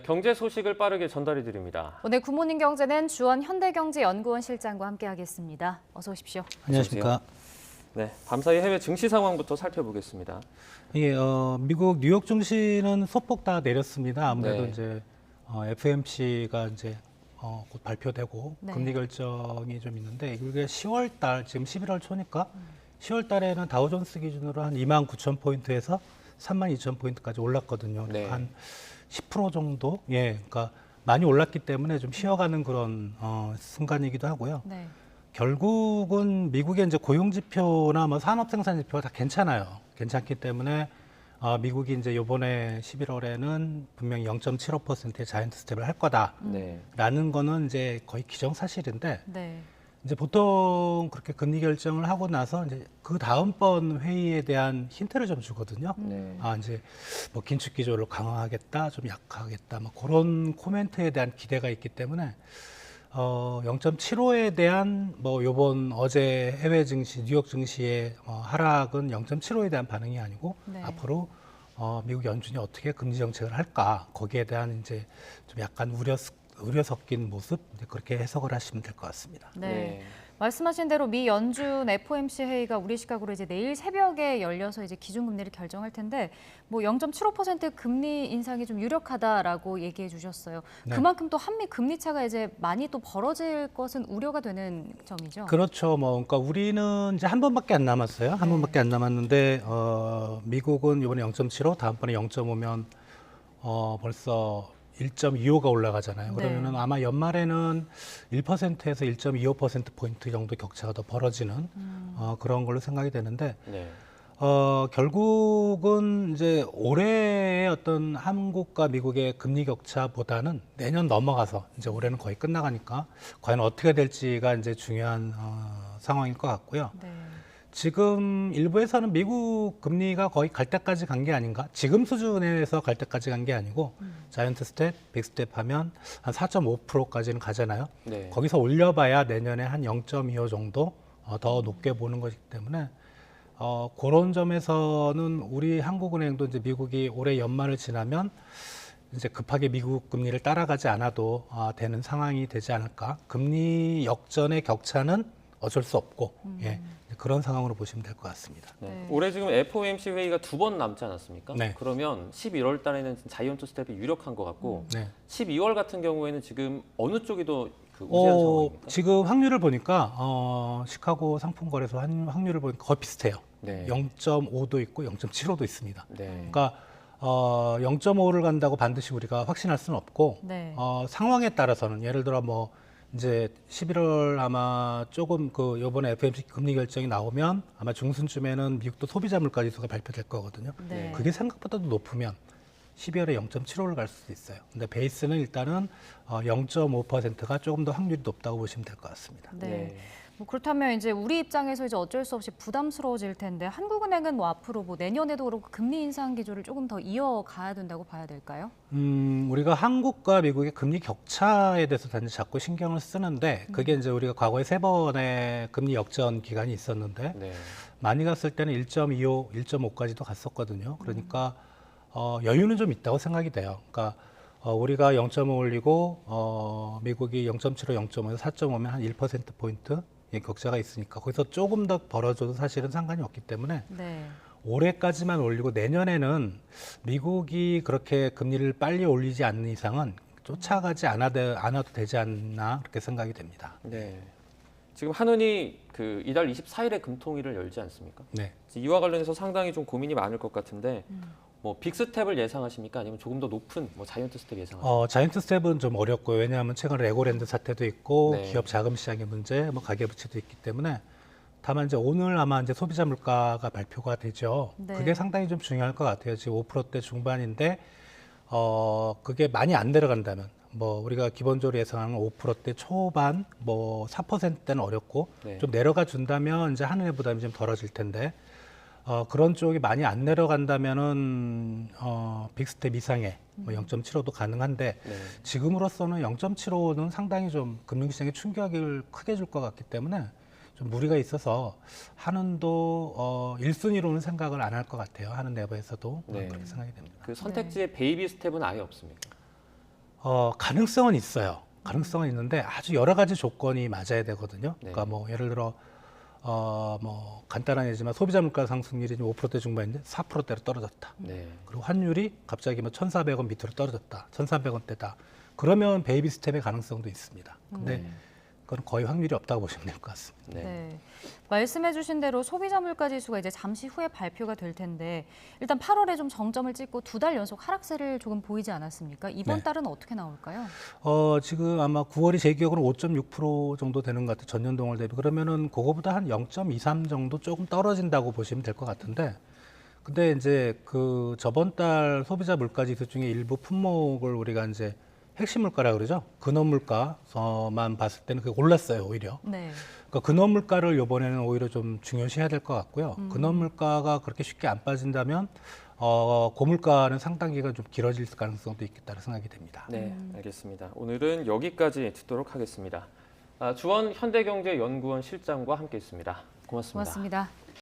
경제 소식을 빠르게 전달해 드립니다. 오늘 굿모닝 경제는 주원 현대경제연구원 실장과 함께하겠습니다. 어서 오십시오. 안녕하십니까. 네, 밤사이 해외 증시 상황부터 살펴보겠습니다. 예, 미국 뉴욕 증시는 소폭 다 내렸습니다. 아무래도 네. 이제 FOMC가 이제 곧 발표되고 네. 금리 결정이 좀 있는데 이게 10월 달 지금 11월 초니까 10월 달에는 다우존스 기준으로 한 29,000포인트에서 32,000포인트까지 올랐거든요. 네. 한 10% 정도, 예, 그러니까 많이 올랐기 때문에 좀 쉬어가는 그런 순간이기도 하고요. 네. 결국은 미국의 이제 고용 지표나 뭐 산업 생산 지표가 다 괜찮아요. 괜찮기 때문에 미국이 이제 이번에 11월에는 분명히 0.75%의 자이언트 스텝을 할 네. 거다라는 거는 이제 거의 기정사실인데 네. 이제 보통 그렇게 금리 결정을 하고 나서 이제 그 다음번 회의에 대한 힌트를 좀 주거든요. 네. 이제 뭐 긴축 기조를 강화하겠다, 좀 약화하겠다, 뭐 그런 코멘트에 대한 기대가 있기 때문에 0.75에 대한 뭐 요번 어제 해외 증시, 뉴욕 증시의 하락은 0.75에 대한 반응이 아니고 네. 앞으로 미국 연준이 어떻게 금리 정책을 할까 거기에 대한 이제 좀 약간 우려 섞인 모습 그렇게 해석을 하시면 될 것 같습니다. 네. 네. 말씀하신 대로 미 연준 FOMC 회의가 우리 시각으로 이제 내일 새벽에 열려서 이제 기준금리를 결정할 텐데 뭐 0.75% 금리 인상이 좀 유력하다라고 얘기해 주셨어요. 네. 그만큼 또 한미 금리 차가 이제 많이 또 벌어질 것은 우려가 되는 점이죠. 그렇죠. 그러니까 우리는 이제 한 번밖에 안 남았어요. 한 네. 번밖에 안 남았는데 미국은 이번에 0.75, 다음번에 0.5면 벌써 1.25가 올라가잖아요. 그러면은 네. 아마 연말에는 1%에서 1.25%포인트 정도 격차가 더 벌어지는 그런 걸로 생각이 되는데 네. 결국은 이제 올해의 어떤 한국과 미국의 금리 격차보다는 내년 넘어가서 이제 올해는 거의 끝나가니까 과연 어떻게 될지가 이제 중요한 상황일 것 같고요. 네. 지금 일부에서는 미국 금리가 거의 갈 때까지 간 게 아닌가? 지금 수준에서 갈 때까지 간 게 아니고 자이언트 스텝, 빅 스텝 하면 한 4.5%까지는 가잖아요. 네. 거기서 올려봐야 내년에 한 0.25 정도 더 높게 보는 것이기 때문에 그런 점에서는 우리 한국은행도 이제 미국이 올해 연말을 지나면 이제 급하게 미국 금리를 따라가지 않아도 되는 상황이 되지 않을까. 금리 역전의 격차는 어쩔 수 없고 예, 그런 상황으로 보시면 될 것 같습니다. 네. 네. 올해 지금 FOMC 회의가 2번 남지 않았습니까? 네. 그러면 11월 달에는 자이언트 스텝이 유력한 것 같고 네. 12월 같은 경우에는 지금 어느 쪽이 더 그 우세한 상황입니까? 지금 확률을 보니까 시카고 상품거래소 확률을 보니까 거의 비슷해요. 네. 0.5도 있고 0.75도 있습니다. 네. 그러니까 0.5를 간다고 반드시 우리가 확신할 수는 없고 네. 상황에 따라서는 예를 들어 뭐 이제 11월 아마 조금 그 요번에 FOMC 금리 결정이 나오면 아마 중순쯤에는 미국도 소비자 물가 지수가 발표될 거거든요. 네. 그게 생각보다도 높으면 12월에 0.75를 갈 수도 있어요. 근데 베이스는 일단은 0.5%가 조금 더 확률이 높다고 보시면 될 것 같습니다. 네. 네. 뭐 그렇다면 이제 우리 입장에서 이제 어쩔 수 없이 부담스러워질 텐데 한국은행은 뭐 앞으로 뭐 내년에도 그렇고 금리 인상 기조를 조금 더 이어가야 된다고 봐야 될까요? 우리가 한국과 미국의 금리 격차에 대해서 단지 자꾸 신경을 쓰는데 그게 이제 우리가 과거에 3번의 금리 역전 기간이 있었는데 네. 많이 갔을 때는 1.25, 1.5까지도 갔었거든요. 그러니까 여유는 좀 있다고 생각이 돼요. 그러니까 우리가 0.5 올리고 미국이 0.75, 0.5에서 4.5면 한 1%포인트 격차가 있으니까 거기서 조금 더 벌어져도 사실은 상관이 없기 때문에 네. 올해까지만 올리고 내년에는 미국이 그렇게 금리를 빨리 올리지 않는 이상은 쫓아가지 않아도 되지 않나 그렇게 생각이 됩니다. 네. 지금 한은이 그 이달 24일에 금통위를 열지 않습니까? 네. 이와 관련해서 상당히 좀 고민이 많을 것 같은데 뭐 빅스텝을 예상하십니까? 아니면 조금 더 높은 뭐 자이언트 스텝 예상하십니까? 자이언트 스텝은 좀 어렵고요. 왜냐하면 최근 레고랜드 사태도 있고 네. 기업 자금 시장의 문제, 뭐 가계부채도 있기 때문에 다만 이제 오늘 아마 이제 소비자 물가가 발표가 되죠. 네. 그게 상당히 좀 중요할 것 같아요. 지금 5%대 중반인데 그게 많이 안 내려간다면 뭐 우리가 기본적으로 예상하는 5%대 초반, 뭐 4%대는 어렵고 네. 좀 내려가 준다면 이제 한은의 부담이 좀 덜어질 텐데 그런 쪽이 많이 안 내려간다면은 빅스텝 이상의 뭐 0.75도 가능한데 네. 지금으로서는 0.75는 상당히 좀 금융시장에 충격을 크게 줄 것 같기 때문에 좀 무리가 있어서 한은도 1순위로는 생각을 안 할 것 같아요. 한은 내부에서도 네. 그렇게 생각이 됩니다. 그 선택지에 베이비 스텝은 아예 없습니까? 가능성은 있어요. 가능성은 있는데 아주 여러 가지 조건이 맞아야 되거든요. 네. 그러니까 뭐 예를 들어 뭐 간단한 예지만 소비자 물가 상승률이 5%대 중반인데 4%대로 떨어졌다. 네. 그리고 환율이 갑자기 뭐 1,400원 밑으로 떨어졌다. 1,300원대다. 그러면 베이비 스텝의 가능성도 있습니다. 근데 그건 거의 확률이 없다고 보시면 될 것 같습니다. 네. 네. 말씀해주신 대로 소비자 물가 지수가 이제 잠시 후에 발표가 될 텐데 일단 8월에 좀 정점을 찍고 2달 연속 하락세를 조금 보이지 않았습니까? 이번 네. 달은 어떻게 나올까요? 지금 아마 9월이 제 기억으로 5.6% 정도 되는 것 같아요. 전년 동월 대비. 그러면은 그거보다 한 0.23 정도 조금 떨어진다고 보시면 될 것 같은데. 근데 이제 그 저번 달 소비자 물가 지수 중에 일부 품목을 우리가 이제 핵심 물가라 그러죠. 근원 물가만 봤을 때는 그게 올랐어요, 오히려. 네. 그러니까 근원 물가를 이번에는 오히려 좀 중요시해야 될 것 같고요. 근원 물가가 그렇게 쉽게 안 빠진다면 고물가는 상당 기간 좀 길어질 가능성도 있겠다는 생각이 됩니다. 네, 알겠습니다. 오늘은 여기까지 듣도록 하겠습니다. 주원 현대경제연구원 실장과 함께했습니다. 고맙습니다. 고맙습니다.